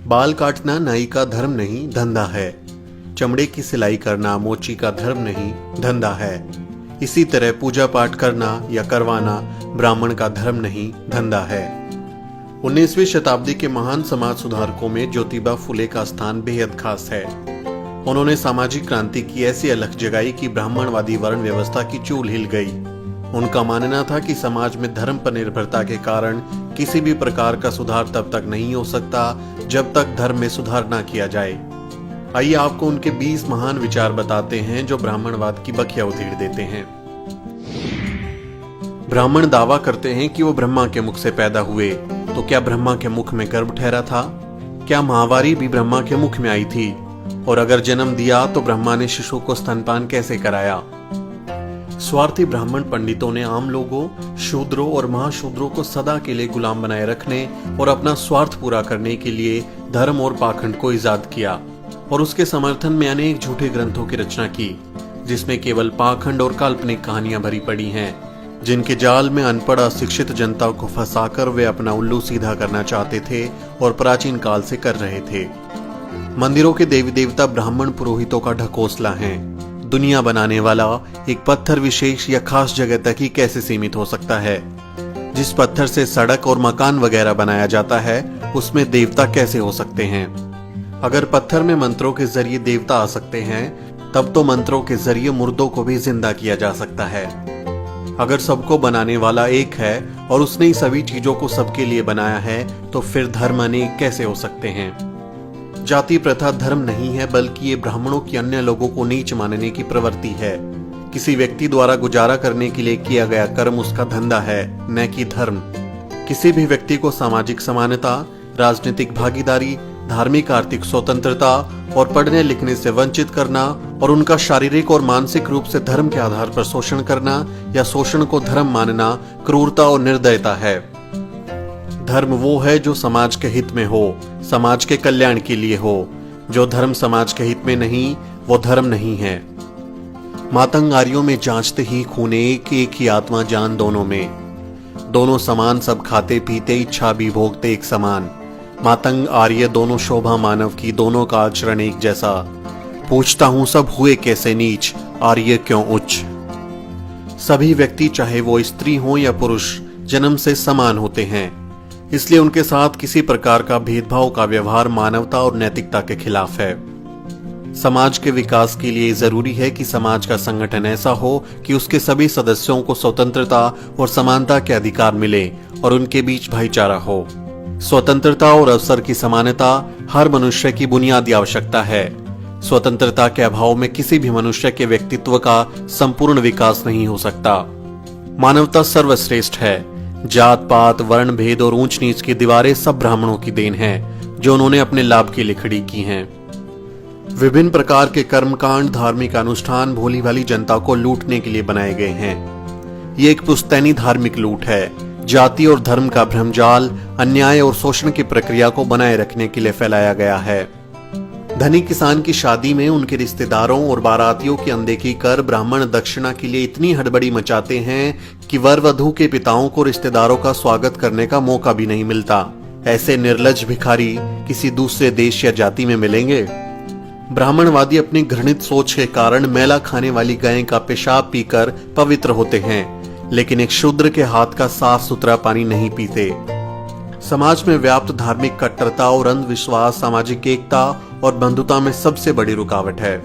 बाल काटना नाई का धर्म नहीं धंधा है। चमड़े की सिलाई करना मोची का धर्म नहीं धंधा है। इसी तरह पूजा पाठ करना या करवाना ब्राह्मण का धर्म नहीं धंधा है। 19वीं शताब्दी के महान समाज सुधारकों में ज्योतिबा फुले का स्थान बेहद खास है। उन्होंने सामाजिक क्रांति की ऐसी अलख जगाई कि ब्राह्मणवादी वर्ण व्यवस्था की चूल हिल गई। उनका मानना था कि समाज में धर्म पर निर्भरता के कारण किसी भी प्रकार का सुधार तब तक नहीं हो सकता जब तक धर्म में सुधार ना किया जाए। आइए आपको उनके 20 महान विचार बताते हैं जो ब्राह्मणवाद की बखिया उधेड़ देते हैं। ब्राह्मण दावा करते हैं कि वो ब्रह्मा के मुख से पैदा हुए, तो क्या ब्रह्मा के मुख में गर्भ ठहरा था? क्या महावारी भी ब्रह्मा के मुख में आई थी? और अगर जन्म दिया तो ब्रह्मा ने शिशु को स्तनपान कैसे कराया? स्वार्थी ब्राह्मण पंडितों ने आम लोगों, शूद्रों और महाशूद्रों को सदा के लिए गुलाम बनाए रखने और अपना स्वार्थ पूरा करने के लिए धर्म और पाखंड को इजाद किया और उसके समर्थन में अनेक झूठे ग्रंथों की रचना की, जिसमें केवल पाखंड और काल्पनिक कहानियां भरी पड़ी हैं, जिनके जाल में अनपढ़ अशिक्षित जनता को फंसाकर वे अपना उल्लू सीधा करना चाहते थे और प्राचीन काल से कर रहे थे। मंदिरों के देवी देवता ब्राह्मण पुरोहितों का ढकोसला हैं। दुनिया बनाने वाला एक पत्थर विशेष या खास जगह तक ही कैसे सीमित हो सकता है? जिस पत्थर से सड़क और मकान वगैरह बनाया जाता है उसमें देवता कैसे हो सकते हैं? अगर पत्थर में मंत्रों के जरिए देवता आ सकते हैं, तब तो मंत्रों के जरिए मुर्दों को भी जिंदा किया जा सकता है। अगर सबको बनाने वाला एक है और उसने ही सभी चीजों को सबके लिए बनाया है, तो फिर धर्म अनेक कैसे हो सकते हैं? जाति प्रथा धर्म नहीं है, बल्कि ये ब्राह्मणों की अन्य लोगों को नीच मानने की प्रवृत्ति है। किसी व्यक्ति द्वारा गुजारा करने के लिए किया गया कर्म उसका धंधा है, न कि धर्म। किसी भी व्यक्ति को सामाजिक समानता, राजनीतिक भागीदारी, धार्मिक आर्थिक स्वतंत्रता और पढ़ने लिखने से वंचित करना और उनका शारीरिक और मानसिक रूप से धर्म के आधार पर शोषण करना या शोषण को धर्म मानना क्रूरता और निर्दयता है। धर्म वो है जो समाज के हित में हो, समाज के कल्याण के लिए हो। जो धर्म समाज के हित में नहीं, वो धर्म नहीं है। मातंग आर्यों में जांचते ही खूने एक एक ही आत्मा जान दोनों में। दोनों समान सब खाते पीते इच्छा भी भोगते एक समान। मातंग आर्य दोनों शोभा मानव की, दोनों का आचरण एक जैसा। पूछता हूं सब हुए कैसे नीच, आर्य क्यों उच्च? सभी व्यक्ति चाहे वो स्त्री हो या पुरुष जन्म से समान होते हैं, इसलिए उनके साथ किसी प्रकार का भेदभाव का व्यवहार मानवता और नैतिकता के खिलाफ है। समाज के विकास के लिए जरूरी है कि समाज का संगठन ऐसा हो कि उसके सभी सदस्यों को स्वतंत्रता और समानता के अधिकार मिले और उनके बीच भाईचारा हो। स्वतंत्रता और अवसर की समानता हर मनुष्य की बुनियादी आवश्यकता है। स्वतंत्रता के अभाव में किसी भी मनुष्य के व्यक्तित्व का संपूर्ण विकास नहीं हो सकता। मानवता सर्वश्रेष्ठ है। जात पात, वर्ण भेद और ऊंच नीच की दीवारें सब ब्राह्मणों की देन है, जो उन्होंने अपने लाभ के लिए खड़ी की हैं। विभिन्न प्रकार के कर्मकांड, धार्मिक अनुष्ठान भोली भाली जनता को लूटने के लिए बनाए गए हैं। ये एक पुश्तैनी धार्मिक लूट है। जाति और धर्म का भ्रमजाल अन्याय और शोषण की प्रक्रिया को बनाए रखने के लिए फैलाया गया है। धनी किसान की शादी में उनके रिश्तेदारों और बारातियों की अनदेखी कर ब्राह्मण दक्षिणा के लिए इतनी हड़बड़ी मचाते हैं कि वर वधू के पिताओं को रिश्तेदारों का स्वागत करने का मौका भी नहीं मिलता। ऐसे निर्लज्ज भिखारी किसी दूसरे देश या जाति में मिलेंगे? ब्राह्मणवादी अपनी घृणित सोच के कारण मैला खाने वाली गाय का पेशाब पीकर पवित्र होते हैं, लेकिन एक शूद्र के हाथ का साफ सुथरा पानी नहीं पीते। समाज में व्याप्त धार्मिक कट्टरता और अंधविश्वास सामाजिक एकता और बंधुता में सबसे बड़ी रुकावट है।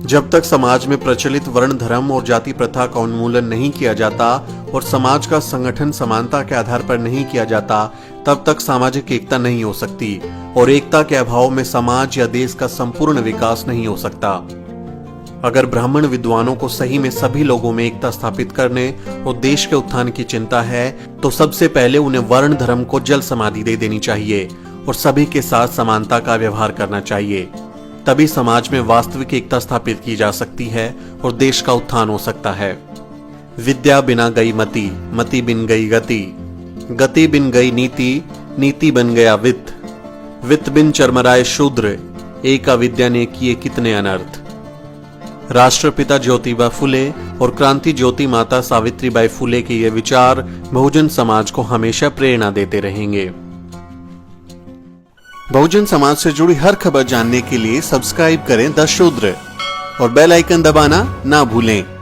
जब तक समाज में प्रचलित वर्ण धर्म और जाति प्रथा का उन्मूलन नहीं किया जाता और समाज का संगठन समानता के आधार पर नहीं किया जाता, तब तक सामाजिक एकता नहीं हो सकती और एकता के अभाव में समाज या देश का संपूर्ण विकास नहीं हो सकता। अगर ब्राह्मण विद्वानों को सही में सभी लोगों में एकता स्थापित करने और देश के उत्थान की चिंता है, तो सबसे पहले उन्हें वर्ण धर्म को जल समाधि दे देनी चाहिए और सभी के साथ समानता का व्यवहार करना चाहिए। तभी समाज में वास्तविक एकता स्थापित की जा सकती है और देश का उत्थान हो सकता है। विद्या बिना गई मति, मति बिन गई गति, गति बिन गई नीति, नीति बन गया वित्त, वित्त बिन चरमराए शूद्र, एक अविद्या ने किए कितने अनर्थ। राष्ट्रपिता ज्योतिबा फुले और क्रांति ज्योति माता सावित्रीबाई फुले के ये विचार बहुजन समाज को हमेशा प्रेरणा देते रहेंगे। बहुजन समाज से जुड़ी हर खबर जानने के लिए सब्सक्राइब करें द शूद्र और बेल आइकन दबाना ना भूलें।